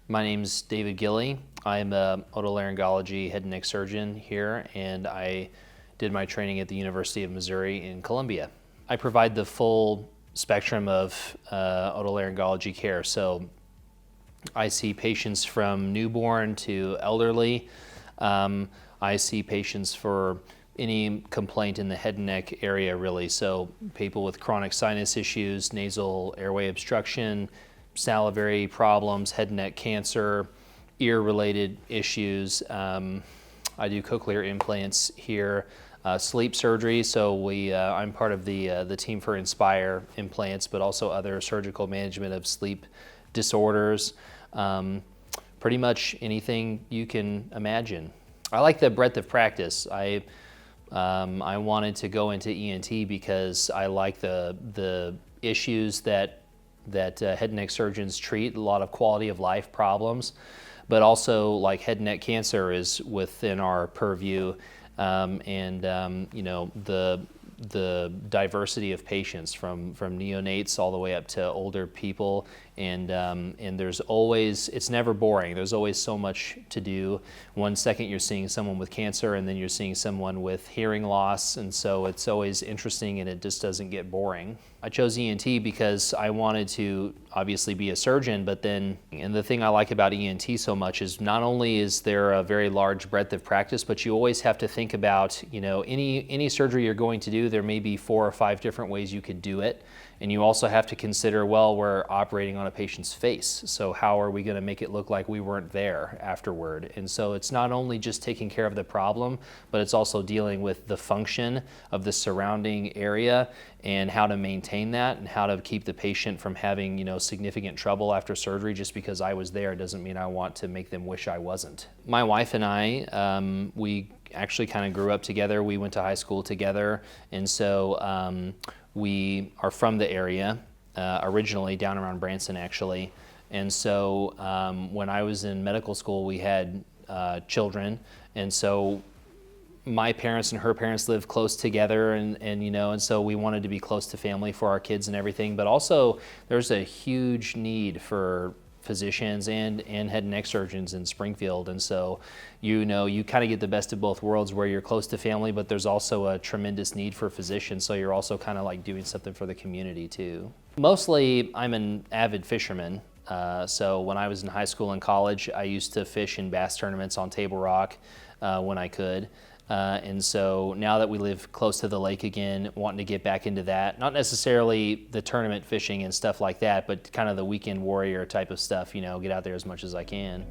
My name's David Gilley. I'm a otolaryngology head and neck surgeon here, and I did my training at the University of Missouri in Columbia. I provide the full spectrum of otolaryngology care. So I see patients from newborn to elderly. I see patients for any complaint in the head and neck area, really. So people with chronic sinus issues, nasal airway obstruction, salivary problems, head and neck cancer, ear-related issues. I do cochlear implants here, sleep surgery. So I'm part of the team for Inspire implants, but also other surgical management of sleep disorders. Pretty much anything you can imagine. I like the breadth of practice. I wanted to go into ENT because I like the issues that head and neck surgeons treat, a lot of quality of life problems, but also like head and neck cancer is within our purview, you know, the diversity of patients from neonates all the way up to older people, and there's always, it's never boring. There's always so much to do. One second you're seeing someone with cancer, and then you're seeing someone with hearing loss, and so it's always interesting, and it just doesn't get boring. I chose ENT because I wanted to obviously be a surgeon, but then, and the thing I like about ENT so much is not only is there a very large breadth of practice, but you always have to think about, you know, any surgery you're going to do, there may be 4 or 5 different ways you could do it. And you also have to consider, well, we're operating on a patient's face, so how are we going to make it look like we weren't there afterward? And so it's not only just taking care of the problem, but it's also dealing with the function of the surrounding area and how to maintain that and how to keep the patient from having, you know, significant trouble after surgery. Just because I was there doesn't mean I want to make them wish I wasn't. My wife and I, we actually kind of grew up together. We went to high school together, and so we are from the area, originally down around Branson actually. And so when I was in medical school, we had children, and so my parents and her parents lived close together, and you know, and so we wanted to be close to family for our kids and everything. But also there's a huge need for physicians and head and neck surgeons in Springfield, and so you know, you kind of get the best of both worlds where you're close to family, but there's also a tremendous need for physicians, so you're also kind of like doing something for the community too. Mostly I'm an avid fisherman. So when I was in high school and college, I used to fish in bass tournaments on Table Rock when I could. And so now that we live close to the lake again, wanting to get back into that, not necessarily the tournament fishing and stuff like that, but kind of the weekend warrior type of stuff, you know, get out there as much as I can.